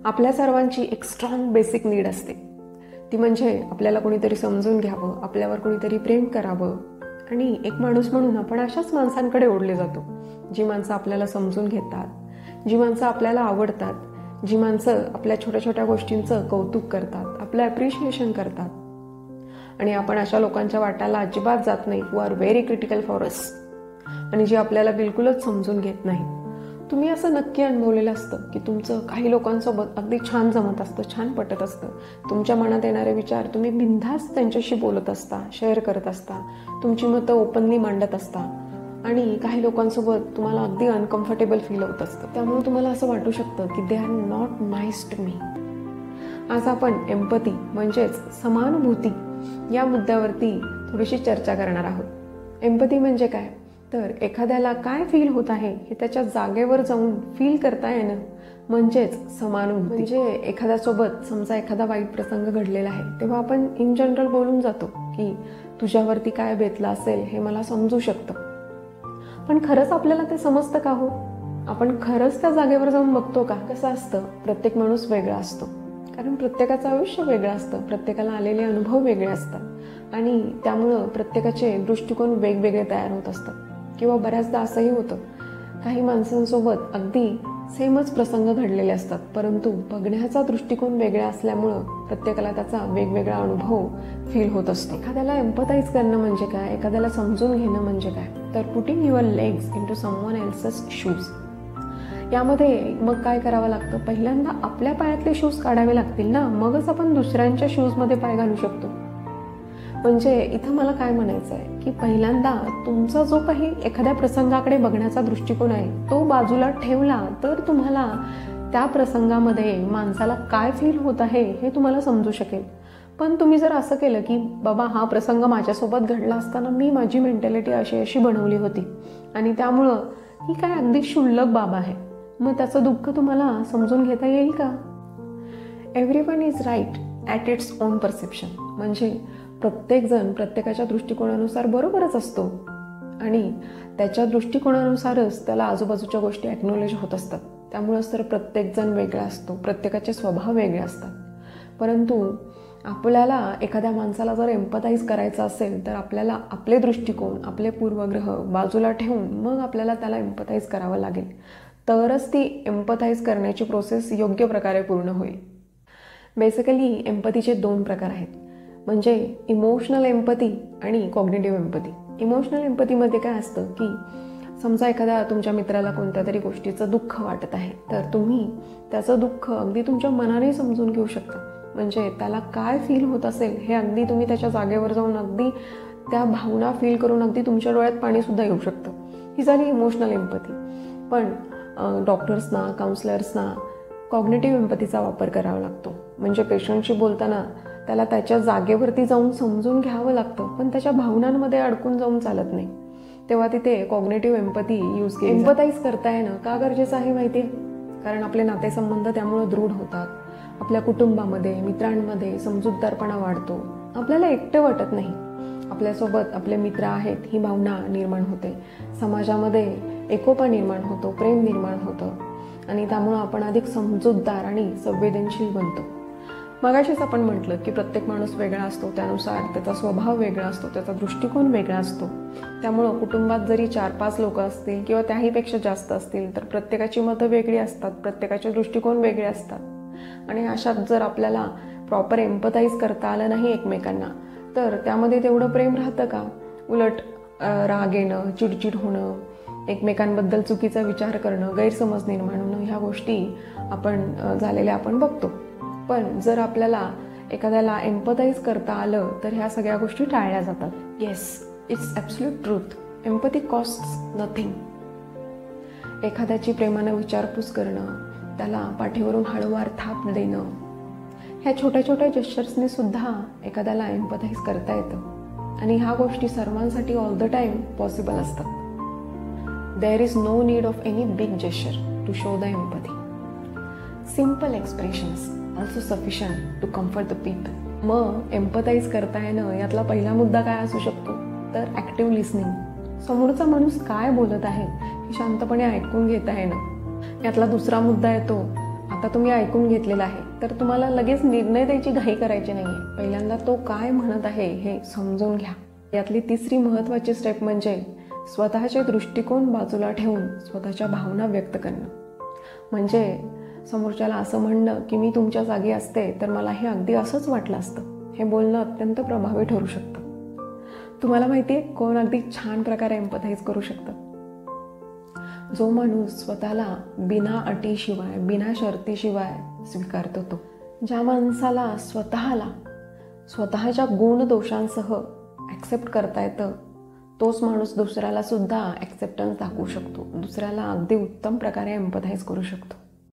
आपल्या सर्वांची एक स्ट्रॉंग बेसिक नीड असते. ती म्हणजे आपल्याला कोणीतरी समजून घ्यावं, आपल्यावर कोणीतरी प्रेम करावं. आणि एक माणूस म्हणून आपण अशाच माणसांकडे ओढले जातो, जी माणसं आपल्याला समजून घेतात, जी माणसं आपल्याला आवडतात, जी माणसं आपल्या छोट्या छोट्या गोष्टींचं कौतुक करतात, आपलं ॲप्रिशिएशन करतात. आणि आपण अशा लोकांच्या वाट्याला अजिबात जात नाही, who are very critical for us, आणि जे आपल्याला बिलकुलच समजून घेत नाही. तुम्ही असं नक्की अनुभवलेलं असतं की तुमचं काही लोकांसोबत अगदी छान जमत असतं, छान पटत असतं. तुमच्या मनात येणारे विचार तुम्ही बिनधास्त त्यांच्याशी बोलत असता, शेअर करत असता, तुमची मतं ओपनली मांडत असता. आणि काही लोकांसोबत तुम्हाला अगदी अनकम्फर्टेबल फील होत असतं. त्यामुळे तुम्हाला असं वाटू शकतं की they are not nice to me. आज आपण एम्पथी म्हणजेच समानुभूती या मुद्द्यावरती थोडीशी चर्चा करणार आहोत. एम्पथी म्हणजे काय, तर एखाद्याला काय फील होत आहे हे त्याच्या जागेवर जाऊन फील करता येणं म्हणजेच समानुभूती. म्हणजे एखाद्यासोबत समजा एखादा वाईट प्रसंग घडलेला आहे, तेव्हा आपण इन जनरल बोलून जातो की तुझ्यावरती काय बेतलं असेल हे मला समजू शकतं. पण खरंच आपल्याला ते समजतं का हो? आपण खरंच त्या जागेवर जाऊन बघतो का? कसं असतं, प्रत्येक माणूस वेगळा असतो, कारण प्रत्येकाचं आयुष्य वेगळं असतं, प्रत्येकाला आलेले अनुभव वेगळे असतात आणि त्यामुळं प्रत्येकाचे दृष्टिकोन वेगवेगळे तयार होत असतात. किंवा बऱ्याचदा असंही होतं, काही माणसांसोबत अगदी सेमच प्रसंग घडलेले असतात, परंतु बघण्याचा दृष्टिकोन वेगळा असल्यामुळं प्रत्येकाला त्याचा वेगवेगळा अनुभव फील होत असतो. एखाद्याला एम्पथाइज करणं म्हणजे काय, एखाद्याला समजून घेणं म्हणजे काय, तर putting your legs in to someone else's shoes. यामध्ये मग काय करावं लागतं, पहिल्यांदा आपल्या पायातले शूज काढावे लागतील ना, मगच आपण दुसऱ्यांच्या शूजमध्ये पाय घालू शकतो. म्हणजे इथं मला काय म्हणायचं आहे की पहिल्यांदा तुमचा जो काही एखाद्या प्रसंगाकडे बघण्याचा दृष्टिकोन आहे तो बाजूला ठेवला तर तुम्हाला त्या प्रसंगामध्ये माणसाला काय फील होत आहे हे तुम्हाला समजू शकेल. पण तुम्ही जर असं केलं की बाबा हा प्रसंग माझ्यासोबत घडला असताना मी माझी मेंटॅलिटी अशी अशी बनवली होती आणि त्यामुळं ही काय अगदी क्षुल्लक बाब आहे, मग त्याचं दुःख तुम्हाला समजून घेता येईल का? Everyone is right at its own perception. म्हणजे प्रत्येकजण प्रत्येकाच्या दृष्टिकोनानुसार बरोबरच असतो आणि त्याच्या दृष्टिकोनानुसारच त्याला आजूबाजूच्या गोष्टी ॲक्नॉलेज होत असतात. त्यामुळंच तर प्रत्येकजण वेगळा असतो, प्रत्येकाचे स्वभाव वेगळे असतात. परंतु आपल्याला एखाद्या माणसाला जर एम्पथाइज करायचं असेल तर आपल्याला आपले दृष्टिकोन, आपले पूर्वग्रह बाजूला ठेवून मग आपल्याला त्याला एम्पथाइज करावं लागेल, तरच ती एम्पथाइज करण्याची प्रोसेस योग्य प्रकारे पूर्ण होईल. बेसिकली एम्पथीचे 2 प्रकार आहेत, म्हणजे इमोशनल एम्पथी आणि कॉग्निटिव्ह एम्पथी. इमोशनल एम्पथीमध्ये काय असतं की समजा एखाद्या तुमच्या मित्राला कोणत्या तरी गोष्टीचं दुःख वाटत आहे, तर तुम्ही त्याचं दुःख अगदी तुमच्या मनाने समजून घेऊ शकता. म्हणजे त्याला काय फील होत असेल हे अगदी तुम्ही त्याच्या जागेवर जाऊन अगदी त्या भावना फील करून अगदी तुमच्या डोळ्यात पाणीसुद्धा येऊ शकतं. ही झाली इमोशनल एम्पथी. पण डॉक्टर्सना, काउन्सलर्सना कॉग्निटिव्ह एम्पथीचा वापर करावा लागतो. म्हणजे पेशंटशी बोलताना त्याला त्याच्या जागेवरती जाऊन समजून घ्यावं लागतं, पण त्याच्या भावनांमध्ये अडकून जाऊन चालत नाही. तेव्हा तिथे कॉग्निटिव्ह एम्पथी यूज केली. एम्पथाइज करता येणं का गरजेचं आहे माहिती आहे? कारण आपले नातेसंबंध त्यामुळं दृढ होतात. आपल्या कुटुंबामध्ये, मित्रांमध्ये समजूतदारपणा वाढतो. आपल्याला एकटं वाटत नाही, आपल्यासोबत आपले मित्र आहेत ही भावना निर्माण होते. समाजामध्ये एकोपा निर्माण होतो, प्रेम निर्माण होतं आणि त्यामुळं आपण अधिक समजूतदार आणि संवेदनशील बनतो. मगाशीच आपण म्हटलं की प्रत्येक माणूस वेगळा असतो, त्यानुसार त्याचा स्वभाव वेगळा असतो, त्याचा दृष्टिकोन वेगळा असतो. त्यामुळं कुटुंबात जरी 4-5 लोक असतील किंवा त्याहीपेक्षा जास्त असतील तर प्रत्येकाची मतं वेगळी असतात, प्रत्येकाचे दृष्टिकोन वेगळे असतात. आणि अशात जर आपल्याला प्रॉपर एम्पथाइज करता आलं नाही एकमेकांना, तर त्यामध्ये तेवढं प्रेम राहतं का? उलट राग येणं, चिडचिड होणं, एकमेकांबद्दल चुकीचा विचार करणं, गैरसमज निर्माण होणं, ह्या गोष्टी झालेल्या आपण बघतो. पण जर आपल्याला एखाद्याला एम्पथाइज करता आलं तर ह्या सगळ्या गोष्टी टाळल्या जातात. Yes, it's absolute truth. Empathy costs nothing. एखाद्याची प्रेमानं विचारपूस करणं, त्याला पाठीवरून हळूवार थाप देणं, ह्या छोट्या छोट्या जेस्चर्सने सुद्धा एखाद्याला एम्पथाइज करता येतं. आणि ह्या गोष्टी सर्वांसाठी ऑल द टाईम पॉसिबल असतात. There is no need of any big gesture to show the empathy. Simple expressions also sufficient to comfort the people. मग एम्पथाइज करता येणं यातला पहिला मुद्दा काय असू शकतो, तर ॲक्टिव्ह लिसनिंग. समोरचा माणूस काय बोलत आहे हे शांतपणे ऐकून घेता येणं. यातला दुसरा मुद्दा येतो, आता आता तुम्ही ऐकून घेतलेलं आहे, तर तुम्हाला लगेच निर्णय द्यायची घाई करायची नाही आहे. पहिल्यांदा तो काय म्हणत आहे हे समजून घ्या. यातली तिसरी महत्त्वाची स्टेप म्हणजे स्वतःचे दृष्टिकोन बाजूला ठेवून स्वतःच्या भावना व्यक्त करणं. म्हणजे समोरच्याला असं म्हणणं की मी तुमच्या जागी असते तर मला हे अगदी असंच वाटलं असतं, हे बोलणं अत्यंत प्रभावी ठरू शकतं. तुम्हाला माहिती आहे कोण अगदी छान प्रकारे एम्पथाईज करू शकतं? जो माणूस स्वतःला बिना अटीशिवाय, बिना शर्तीशिवाय स्वीकारतो तो. ज्या माणसाला स्वतःच्या गुणदोषांसह ॲक्सेप्ट करता येतं, तोच माणूस दुसऱ्याला सुद्धा ॲक्सेप्टन्स दाखवू शकतो, दुसऱ्याला अगदी उत्तम प्रकारे एम्पथाईज करू शकतो.